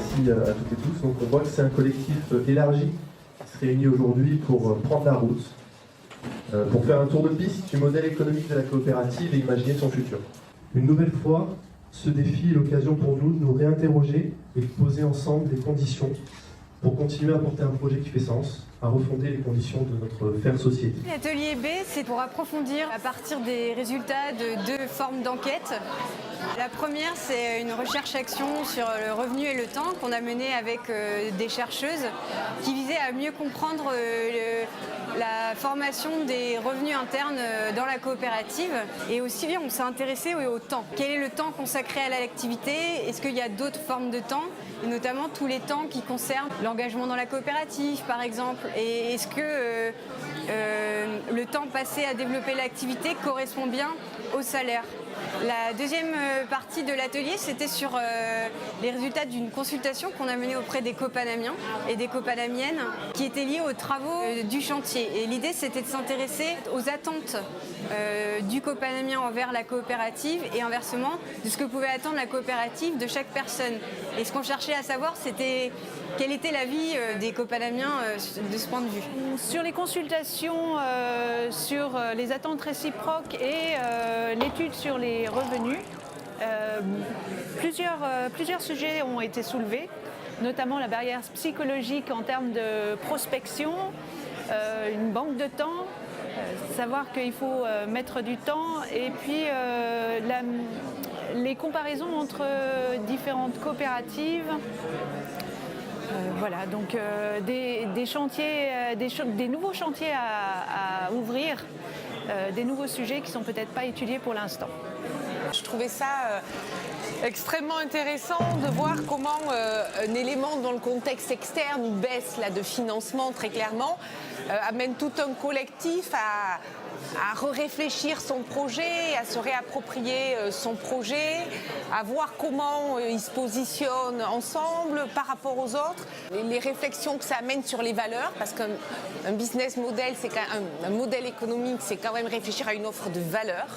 merci à toutes et tous. Donc on voit que c'est un collectif élargi qui se réunit aujourd'hui pour prendre la route, pour faire un tour de piste du modèle économique de la coopérative et imaginer son futur. Une nouvelle fois, ce défi est l'occasion pour nous de nous réinterroger et de poser ensemble les conditions pour continuer à porter un projet qui fait sens, à refonder les conditions de notre faire société. L'atelier B, c'est pour approfondir à partir des résultats de deux formes d'enquête. La première, c'est une recherche-action sur le revenu et le temps qu'on a menée avec des chercheuses qui visait à mieux comprendre la formation des revenus internes dans la coopérative. Et aussi, on s'est intéressé au temps. Quel est le temps consacré à l'activité? Est-ce qu'il y a d'autres formes de temps? Et notamment tous les temps qui concernent l'engagement dans la coopérative, par exemple. Et est-ce que le temps passé à développer l'activité correspond bien au salaire? La deuxième partie de l'atelier, c'était sur les résultats d'une consultation qu'on a menée auprès des copanamiens et des copanamiennes qui étaient liés aux travaux du chantier. Et l'idée, c'était de s'intéresser aux attentes du copanamien envers la coopérative et inversement de ce que pouvait attendre la coopérative de chaque personne. Et ce qu'on cherchait à savoir, c'était quelle était la vie des copanamiens de ce point de vue. Sur les consultations, sur les attentes réciproques et l'étude sur les revenus, plusieurs sujets ont été soulevés, notamment la barrière psychologique en termes de prospection, une banque de temps, savoir qu'il faut mettre du temps et puis les comparaisons entre différentes coopératives. Voilà, donc des chantiers, des nouveaux chantiers à ouvrir, des nouveaux sujets qui ne sont peut-être pas étudiés pour l'instant. Je trouvais ça extrêmement intéressant de voir comment un élément dans le contexte externe, une baisse là, de financement très clairement, amène tout un collectif à réfléchir son projet, à se réapproprier son projet, à voir comment ils se positionnent ensemble par rapport aux autres, les réflexions que ça amène sur les valeurs, parce qu'un business model, c'est un modèle économique, c'est quand même réfléchir à une offre de valeur,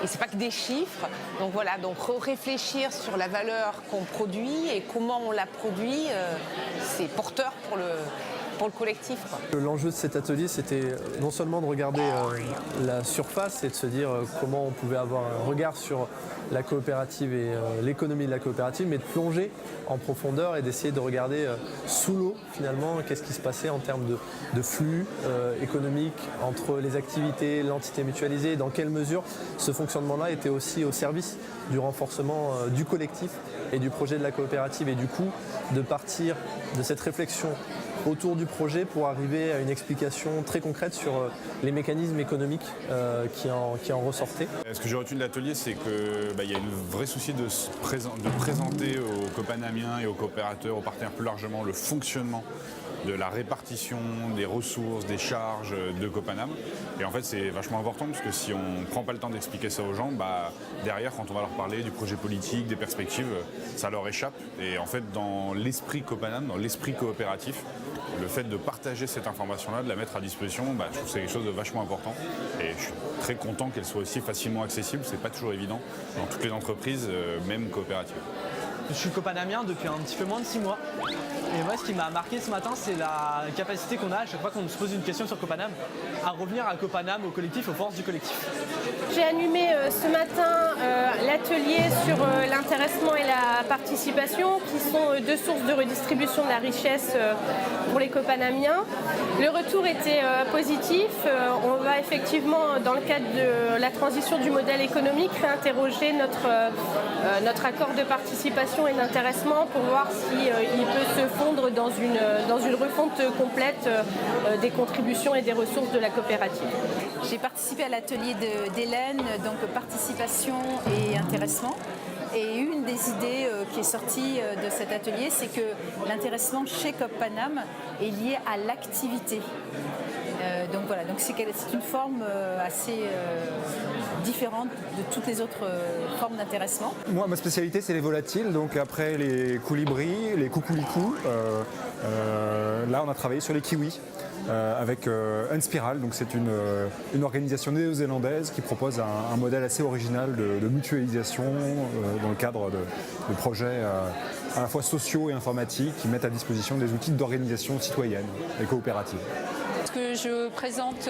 et c'est pas que des chiffres. Donc voilà, donc réfléchir sur la valeur qu'on produit et comment on la produit, c'est porteur pour le collectif. L'enjeu de cet atelier, c'était non seulement de regarder la surface et de se dire comment on pouvait avoir un regard sur la coopérative et l'économie de la coopérative, mais de plonger en profondeur et d'essayer de regarder sous l'eau finalement qu'est-ce qui se passait en termes de flux économiques entre les activités, l'entité mutualisée, et dans quelle mesure ce fonctionnement-là était aussi au service du renforcement du collectif et du projet de la coopérative, et du coup de partir de cette réflexion autour du projet pour arriver à une explication très concrète sur les mécanismes économiques qui en ressortaient. Ce que j'ai retenu de l'atelier, c'est qu'il y a un vrai souci de présenter aux copanamiens et aux coopérateurs, aux partenaires plus largement, le fonctionnement de la répartition des ressources, des charges de Copanam. Et en fait, c'est vachement important parce que si on ne prend pas le temps d'expliquer ça aux gens, derrière, quand on va leur parler du projet politique, des perspectives, ça leur échappe. Et en fait, dans l'esprit Copanam, dans l'esprit coopératif, le fait de partager cette information-là, de la mettre à disposition, je trouve que c'est quelque chose de vachement important. Et je suis très content qu'elle soit aussi facilement accessible. C'est pas toujours évident dans toutes les entreprises, même coopératives. Je suis copanamien depuis un petit peu moins de 6 mois. Et moi, ce qui m'a marqué ce matin, c'est la capacité qu'on a, à chaque fois qu'on se pose une question sur Copanam, à revenir à Copanam, au collectif, aux forces du collectif. J'ai animé ce matin l'atelier sur l'intéressement et la participation, qui sont deux sources de redistribution de la richesse pour les copanamiens. Le retour était positif. On va effectivement, dans le cadre de la transition du modèle économique, réinterroger notre accord de participation et d'intéressement pour voir s'il peut se fondre dans une refonte complète des contributions et des ressources de la coopérative. J'ai participé à l'atelier d'Hélène, donc participation et intéressement. Et une des idées qui est sortie de cet atelier, c'est que l'intéressement chez Copanam est lié à l'activité. Donc voilà, donc c'est une forme assez différente de toutes les autres formes d'intéressement. Moi, ma spécialité, c'est les volatiles. Donc après les coulis-bris, les coucoulicous, là, on a travaillé sur les kiwis. Avec Unspiral, donc c'est une organisation néo-zélandaise qui propose un modèle assez original de mutualisation dans le cadre de projets à la fois sociaux et informatiques qui mettent à disposition des outils d'organisation citoyenne et coopérative. Ce que je présente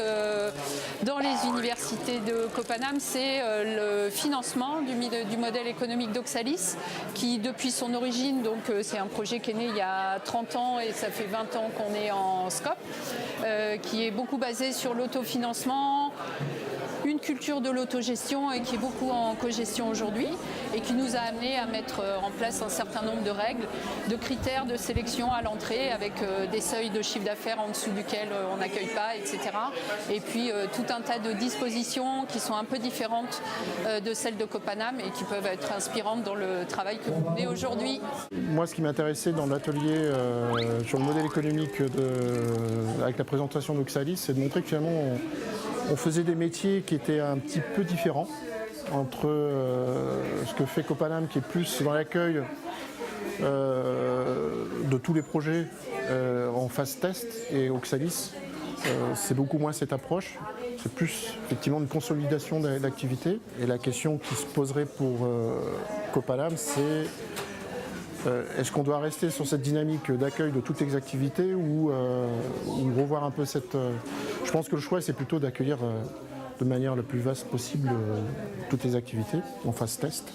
dans les universités de Copanam, c'est le financement du modèle économique d'Oxalis, qui depuis son origine, donc c'est un projet qui est né il y a 30 ans et ça fait 20 ans qu'on est en scope, qui est beaucoup basé sur l'autofinancement, une culture de l'autogestion et qui est beaucoup en cogestion aujourd'hui et qui nous a amené à mettre en place un certain nombre de règles, de critères de sélection à l'entrée avec des seuils de chiffre d'affaires en dessous duquel on n'accueille pas, etc. Et puis tout un tas de dispositions qui sont un peu différentes de celles de Copanam et qui peuvent être inspirantes dans le travail que vous menez aujourd'hui. Moi, ce qui m'intéressait dans l'atelier sur le modèle économique avec la présentation d'Oxalis, c'est de montrer que finalement on faisait des métiers qui étaient un petit peu différents entre ce que fait Copanam, qui est plus dans l'accueil de tous les projets en phase test, et Oxalis, c'est beaucoup moins cette approche. C'est plus effectivement une consolidation d'activité. Et la question qui se poserait pour Copanam, c'est est-ce qu'on doit rester sur cette dynamique d'accueil de toutes les activités ou revoir un peu cette... Je pense que le choix, c'est plutôt d'accueillir de manière la plus vaste possible toutes les activités en phase test.